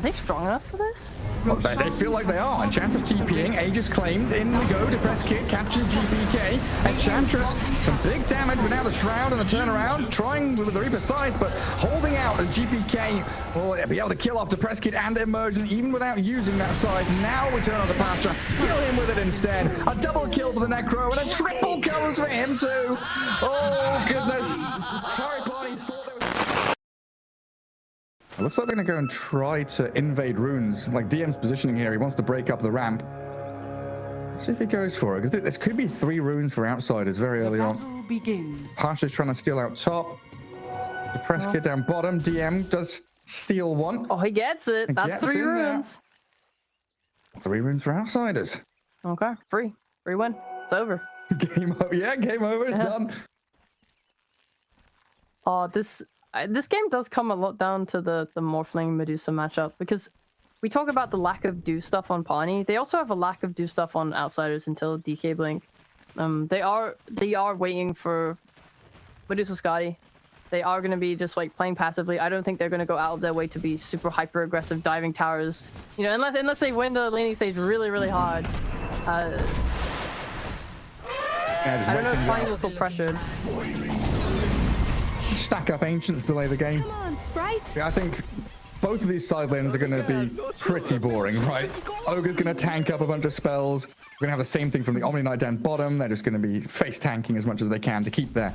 they strong enough for this? Well, they feel like they are. Enchantress TPing, Aegis claimed, in we go, Depressed Kid catches GPK. Enchantress, some big damage, but now the Shroud and the turnaround, trying with the Reaper Scythe, but holding out as GPK will be able to kill off Depressed Kid and Immersion, even without using that Scythe. Now we turn on the Pasha, kill him with it instead. A double kill for the Necro, and a triple kills for him too. Oh, goodness. Pari Parni thought there was... It looks like they're going to go and try to invade runes. Like DM's positioning here, he wants to break up the ramp. Let's see if he goes for it, because this could be 3 runes for outsiders very early on. Pasha's trying to steal out top. Depressed Kid down bottom. DM does steal one. Oh, he gets it. That's 3 runes. 3 runes for outsiders. Okay, free win. It's over. Game over. Yeah, game over. It's done. Oh, this game does come a lot down to the Morphling Medusa matchup, because we talk about the lack of do stuff on Parni. They also have a lack of do stuff on outsiders until DK Blink. They are waiting for Medusa Scotty. They are going to be just like playing passively. I don't think they're going to go out of their way to be super hyper aggressive diving towers. You know, unless they win the laning stage really hard. I don't know if Parni will feel pressured. Stack up Ancients, delay the game. Come on, sprites. Yeah, I think both of these side lanes are going to be pretty boring, right? Ogre's going to tank up a bunch of spells. We're going to have the same thing from the Omni Knight down bottom. They're just going to be face tanking as much as they can to keep their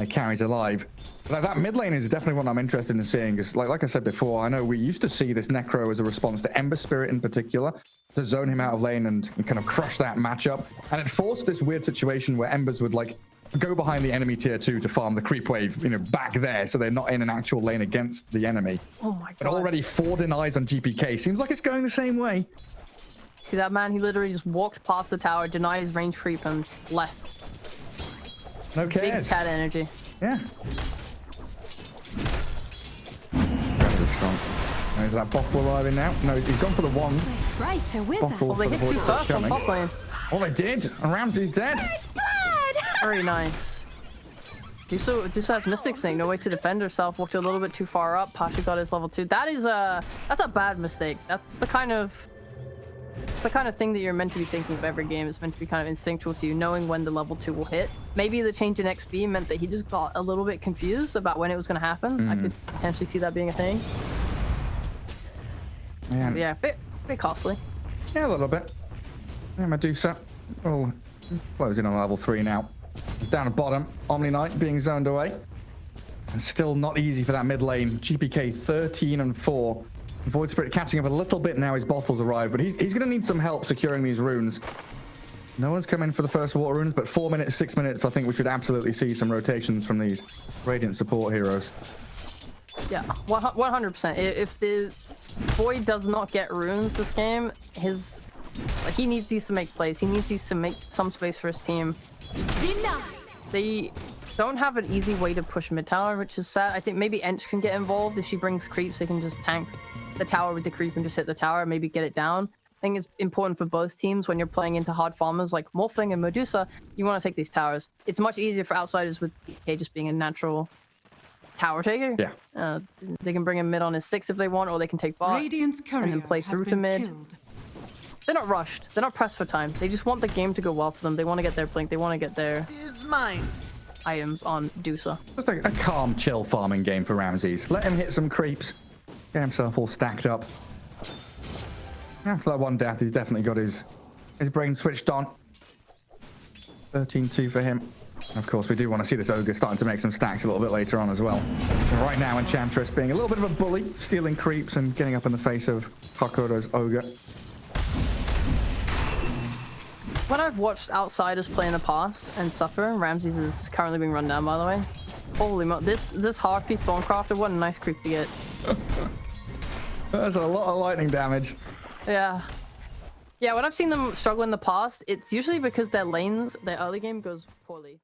carries alive. But that mid lane is definitely one I'm interested in seeing, because like I said before, I know we used to see this Necro as a response to Ember Spirit in particular, to zone him out of lane and kind of crush that matchup. And it forced this weird situation where Embers would like go behind the enemy tier 2 to farm the creep wave, you know, back there, so they're not in an actual lane against the enemy. Oh my god. But already 4 denies on GPK. Seems like it's going the same way. See that man? He literally just walked past the tower, denied his range creep, and left. No cares. Big cat energy. Yeah. Very strong. Is that bottle arriving now? No, he's gone for the wand. My sprites are with Bottle Well, they hit you first on top lane. Oh, they did. And Ramsey's dead. First blood. Very nice. Dusa has Mystic Snake, no way to defend herself. Walked a little bit too far up. Pasha got his level 2. That's a bad mistake. That's the kind of thing that you're meant to be thinking of every game. It's meant to be kind of instinctual to you, knowing when the level 2 will hit. Maybe the change in XP meant that he just got a little bit confused about when it was going to happen. I could potentially see that being a thing. Man. But yeah, bit costly. Yeah, a little bit. Yeah, Medusa. Oh, closing on level 3 now. It's down at bottom. Omni Knight being zoned away. And still not easy for that mid lane. GPK 13 and 4. Void Spirit catching up a little bit now. His bottles arrive, but he's going to need some help securing these runes. No one's come in for the first water runes, but 4 minutes, 6 minutes, I think we should absolutely see some rotations from these Radiant support heroes. Yeah, 100%. If the Void does not get runes this game, he needs these to make plays. He needs these to make some space for his team. They don't have an easy way to push mid tower, which is sad. I think maybe Ench can get involved. If she brings creeps, they can just tank the tower with the creep and just hit the tower, maybe get it down. I think it's important for both teams when you're playing into hard farmers like Morphling and Medusa. You want to take these towers. It's much easier for outsiders with DK just being a natural tower taker. Yeah. They can bring him mid on his 6 if they want, or they can take bot and then play through to mid. Killed. They're not rushed. They're not pressed for time. They just want the game to go well for them. They want to get their blink. They want to get their items on Dusa. Just a calm, chill farming game for Ramses. Let him hit some creeps. Get himself all stacked up. After that one death, he's definitely got his brain switched on. 13-2 for him. And of course, we do want to see this Ogre starting to make some stacks a little bit later on as well. And right now, Enchantress being a little bit of a bully, stealing creeps and getting up in the face of Hakoda's Ogre. When I've watched outsiders play in the past and suffer, Ramses is currently being run down, by the way. Holy mo! This Harpy Stormcrafter, what a nice creep to get. That's a lot of lightning damage. Yeah. Yeah, when I've seen them struggle in the past, it's usually because their early game goes poorly.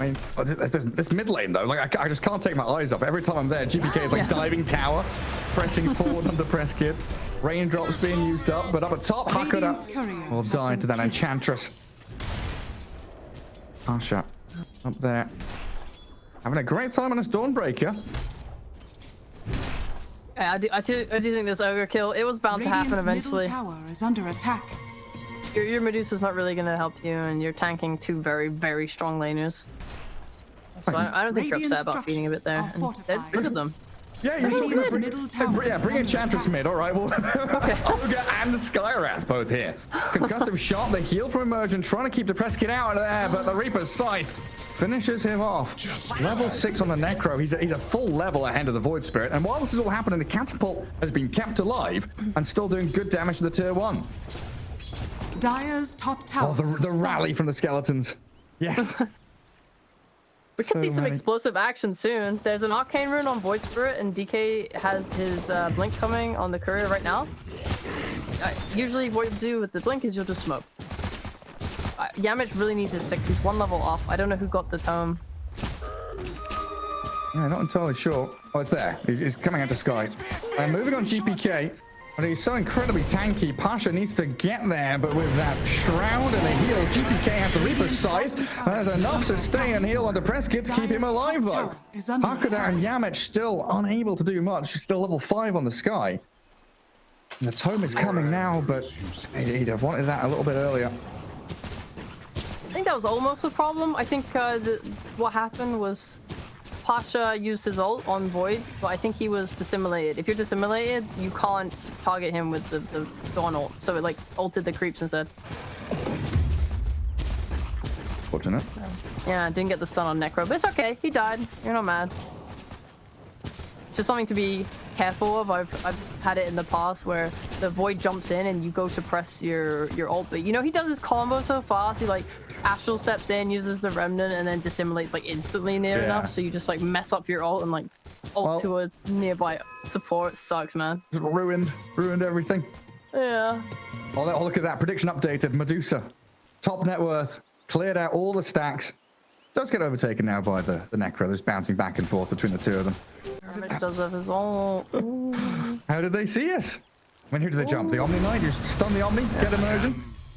I mean, this mid lane though, like I just can't take my eyes off. Every time I'm there, GPK is like diving tower, pressing forward under press kit. Raindrops being used up, but up at top, Hakoda will die to that Enchantress. Pasha up there. Having a great time on his Dawnbreaker. I do think this ogre kill, it was bound to happen eventually. Middle tower is under attack. Your Medusa's not really gonna help you, and you're tanking two very, very strong laners. So I don't think you're upset about feeding a bit there. And look at them. Yeah, you're talking about bring Enchantress mid, alright, well, Ogre and the Skywrath both here. Concussive shot, the heal from Emergent, trying to keep the press kit out of there, but the Reaper's Scythe finishes him off. Level 6 on the Necro, he's a full level ahead of the Void Spirit, and while this is all happening, the Catapult has been kept alive and still doing good damage to the tier 1. Dire's top tower. Oh, the rally from the skeletons. Yes. We could see some explosive action soon. There's an Arcane Rune on Void Spirit, and DK has his Blink coming on the courier right now. Usually what you'll do with the Blink is you'll just smoke. Yamich really needs his 6. He's 1 level off. I don't know who got the tome. Yeah, not entirely sure. Oh, it's there. He's coming out to Sky. And moving on GPK. And he's so incredibly tanky. Pasha needs to get there, but with that shroud and a heal, GPK has the Reaper's Scythe. There's enough sustain and heal on the press kit to keep him alive, though. Hakuda and Yamich still unable to do much. Still level 5 on the Sky. And the tome is coming now, but he'd have wanted that a little bit earlier. I think that was almost a problem. I think what happened was Pasha used his ult on Void, but I think he was dissimulated. If you're dissimulated, you can't target him with the Dawn ult, so it like ulted the creeps instead. Fortunate. Yeah, didn't get the stun on Necro, but it's okay. He died. You're not mad. It's just something to be careful of. I've had it in the past where the Void jumps in and you go to press your ult, but you know he does his combo so fast. He like Astral steps in, uses the Remnant, and then dissimulates like instantly near enough, so you just like mess up your ult and like ult to a nearby support. Sucks, man. Ruined everything. Yeah. Oh, look at that prediction updated. Medusa, top net worth, cleared out all the stacks. Does get overtaken now by the Necro. There's bouncing back and forth between the two of them. Ramzes does have his ult. How did they see us? I mean, who did they jump? The Omni Knight? Just stun the Omni, get immersion,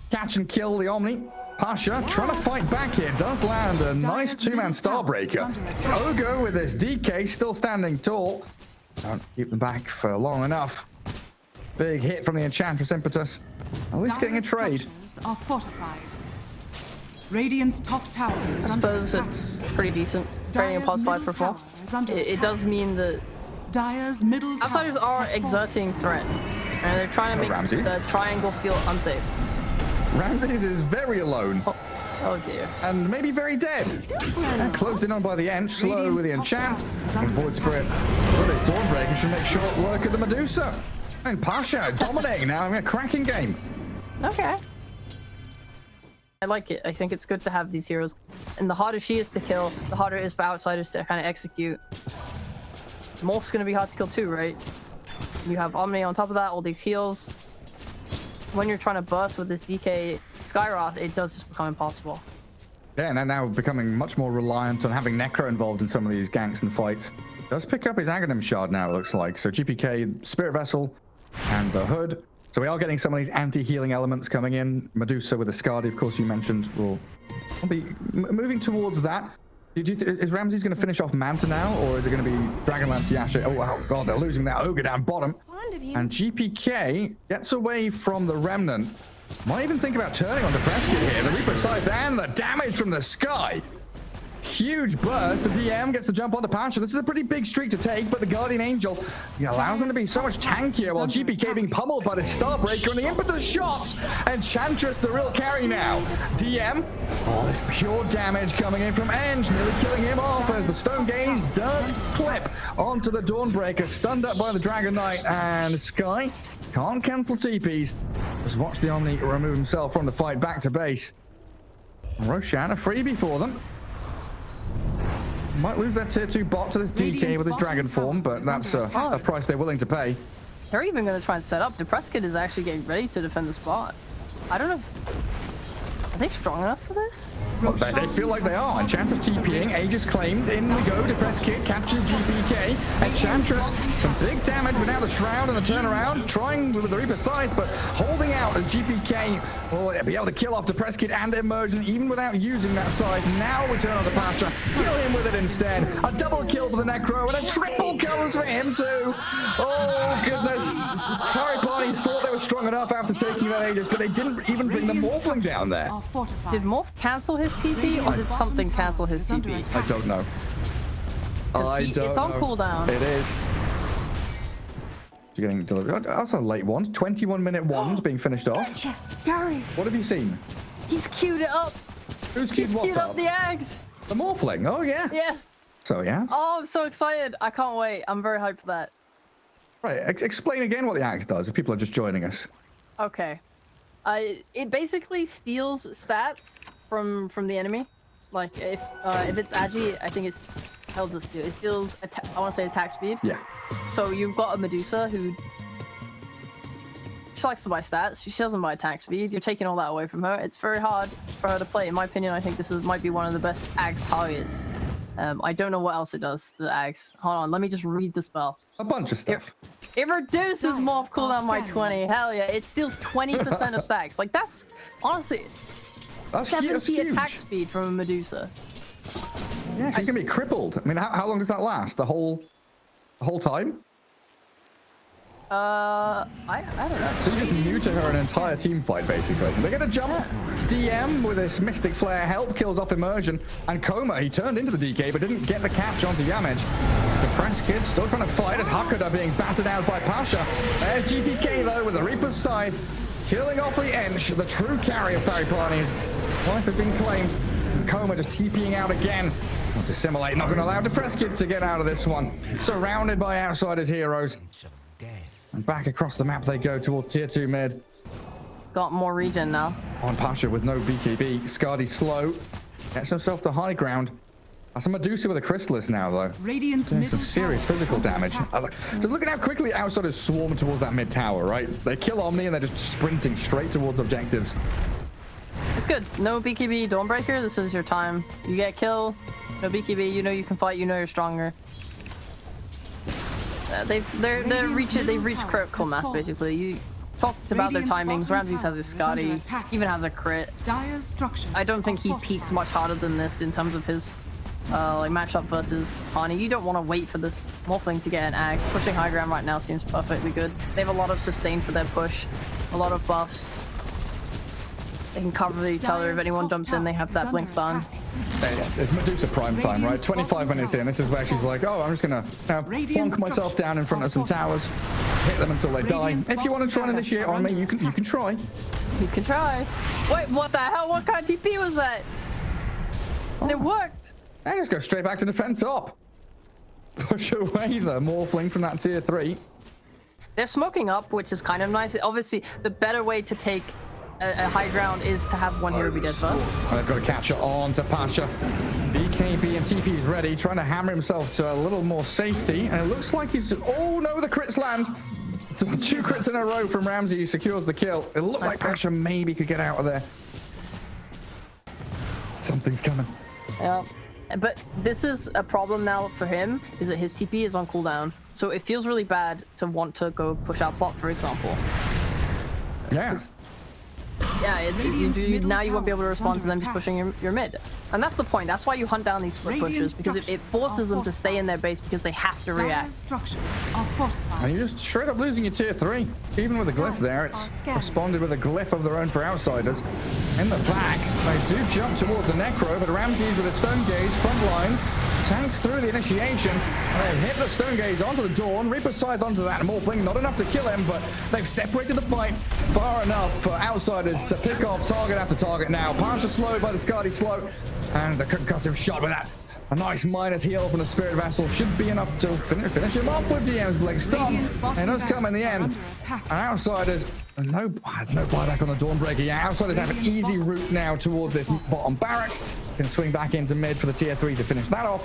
catch and kill the Omni. Pasha trying to fight back here, does land a nice 2-man Starbreaker. Ogre with his DK still standing tall. Don't keep them back for long enough. Big hit from the Enchantress Impetus. At least getting a trade. Are fortified. Radiant's top tower is I suppose it's pretty decent. Trading a +5 for 4. It does mean that Dire's middle outsiders are exerting threat, and they're trying to make the triangle feel unsafe. Ramzes is very alone. Oh dear. And maybe very dead. And closed in on by the Ench, slow with the enchant. And Void Spirit with his Dawnbreaker should make short work of the Medusa. And Pasha dominating now, having a cracking game. Okay. I like it. I think it's good to have these heroes. And the harder she is to kill, the harder it is for outsiders to kind of execute. Morph's going to be hard to kill too, right? You have Omni on top of that, all these heals. When you're trying to burst with this DK Skywrath, it does just become impossible. Yeah, and now becoming much more reliant on having Necro involved in some of these ganks and fights. Does pick up his Aghanim Shard now, it looks like. So GPK, Spirit Vessel, and the Hood. So we are getting some of these anti-healing elements coming in. Medusa with the Skadi, of course, you mentioned, will be moving towards that. Is Ramzes going to finish off Manta now, or is it going to be Dragonlance Yasha? Oh, wow, God, they're losing that Ogre down bottom. And GPK gets away from the Remnant. Might even think about turning on the press kit here. The Reaper Scythe and the damage from the Sky. Huge burst. The DM gets the jump on the Pasha. This is a pretty big streak to take, but the Guardian Angel allows them to be so much tankier while GPK being pummeled by the Starbreaker and the Impetus shots. Enchantress, the real carry now. DM. Oh, this pure damage coming in from Eng, nearly killing him off as the Stone Gaze does clip onto the Dawnbreaker, stunned up by the Dragon Knight, and Sky can't cancel TPs. Just watch the Omni remove himself from the fight back to base. Roshan, a freebie for them. Might lose that tier 2 bot to this DK with his dragon form, but that's a price they're willing to pay. They're even going to try and set up. The press kit is actually getting ready to defend the spot. I don't know. I they strong enough for this? Well, they feel like they are. Enchantress TPing, Aegis claimed, in we go, depress kit, captures GPK. Enchantress, some big damage without the Shroud and the turnaround, trying with the Reaper Scythe, but holding out as GPK will be able to kill off depress kit and Immersion, even without using that Scythe. Now we turn on the Pasha, kill him with it instead. A double kill for the Necro, and a triple kills for him too. Oh, goodness. Pari Parni thought they were strong enough after taking that Aegis, but they didn't even bring the Morphling down there. Did Morph cancel his TP, or did something cancel his TP? I don't know. It's on cooldown. It is. You're getting delivered. That's a late one. 21-minute wand being finished off. Gary, What have you seen? he's queued it up. Who's queued He's what queued up? up the eggs. The Morphling. Oh, yeah. Yeah. So, yeah. Oh, I'm so excited. I can't wait. I'm very hyped for that. Right. Explain again what the axe does if people are just joining us. Okay. It basically steals stats from the enemy. Like if it's agi, I think it's held to steal. It steals I want to say attack speed. Yeah. So you've got a Medusa who she likes to buy stats. She doesn't buy attack speed. You're taking all that away from her. It's very hard for her to play. In my opinion, I think this might be one of the best Ags targets. I don't know what else it does. The Ags. Hold on. Let me just read the spell. A bunch of stuff. It reduces morph cooldown by 20. Hell yeah. It steals 20% of stacks. Like, that's honestly That's 70 huge. attack speed from a Medusa. Yeah, she's gonna be crippled. I mean, how long does that last? The whole time? I don't know. So you just neuter her an entire team fight, basically. They're gonna jump DM with this Mystic Flare help, kills off Immersion, and Coma, he turned into the DK, but didn't get the catch onto Yamage. The French kid still trying to fight as Hakuda being battered out by Pasha. There's GPK, though, with the Reaper's Scythe, killing off the Ench, the true carry of Pari Parni's. Life has been claimed. And Coma just TPing out again. Not Dissimulate, not going to allow Depressed Kid to get out of this one. Surrounded by Outsiders heroes. And back across the map they go towards tier 2 mid. Got more regen now. On Pasha with no BKB. Scardy slow. Gets himself to high ground. That's a Medusa with a Chrysalis now, though. Radiant's Doing middle some serious tower physical is under damage. attack. Just look at how quickly Outsiders swarm towards that mid tower, right? They kill Omni and they're just sprinting straight towards objectives. It's good. No BKB Dawnbreaker. This is your time. You get kill. No BKB. You know you can fight. You know you're stronger. They've reached critical mass basically. You talked about their timings. Ramzes has his Scotty, even has a crit. I don't think he peaks much harder than this in terms of his like matchup versus Parni. You don't want to wait for this Morphling to get an axe. Pushing high ground right now seems perfectly good. They have a lot of sustain for their push, a lot of buffs. They can cover each other if anyone jumps in. They have that blink stun. Yes, it's Medusa prime time, right? 25 minutes in. This is where she's like, oh, I'm just gonna plonk myself down in front of some towers, hit them until they die. If you want to try and initiate on me, you can try. You can try. Wait, what the hell? What kind of TP was that? And it worked. And just go straight back to defense up. Push away the Morphling from that tier 3. They're smoking up, which is kind of nice. Obviously, the better way to take a high ground is to have one hero be dead first. And they've got to catch her on to Pasha. BKB and TP is ready, trying to hammer himself to a little more safety. And it looks like he's... Oh, no, the crits land. 2 crits in a row from Ramsey secures the kill. It looked like Pasha maybe could get out of there. Something's coming. Yeah. But this is a problem now for him, is that his TP is on cooldown. So it feels really bad to want to go push out bot, for example. Yeah. Yeah, now you won't be able to respond to them just pushing your mid. And that's the point. That's why you hunt down these split pushes, because it forces them to stay in their base because they have to react. And you're just straight up losing your tier 3. Even with a glyph there, it's responded with a glyph of their own for Outsiders. In the back, they do jump towards the Necro, but Ramses with a Stone Gaze, front lines, tanks through the initiation, and they hit the Stone Gaze onto the Dawn, Reaper Scythe onto that Morphling, not enough to kill him, but they've separated the fight far enough for Outsiders to pick off target after target now. Pasha slowed by the Scardy slow, and the concussive shot with that. A nice minus heal from the Spirit Vessel should be enough to finish him off with DM's Blink Stun. And those come in the end. And Outsiders, there's no buyback on the Dawnbreaker. Yeah, Outsiders have an easy route now towards this bottom barracks. Can swing back into mid for the tier 3 to finish that off.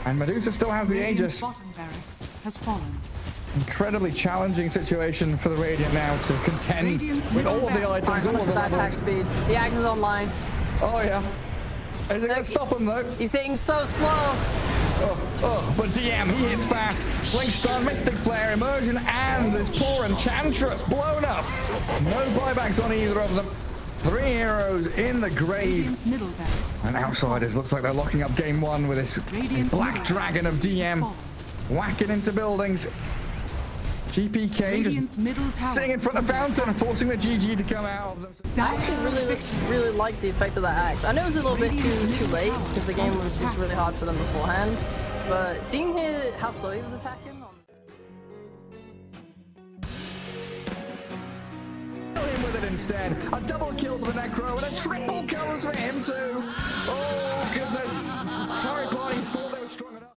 And Medusa still has the Aegis. Incredibly challenging situation for the Radiant now to contend with all of the items, all of the Attack levels. speed. The axe is online. Oh yeah. Is it gonna stop him though? He's hitting so slow. But DM, he hits fast. Blink stun, Mystic Flare, Immersion, and this poor Enchantress blown up. No buybacks on either of them. 3 heroes in the grave. And Outsiders looks like they're locking up game 1 with this Black Dragon of DM. Whacking into buildings. GPK just sitting in front of Fountain and forcing the GG to come out of them. I actually really like the effect of that axe. I know it was a little bit too late because the game was just really hard for them beforehand. But seeing how slow he was attacking. Him with it instead. A double kill for the Necro and a triple kills for him too. Oh goodness. Pari Parni thought they were strong enough.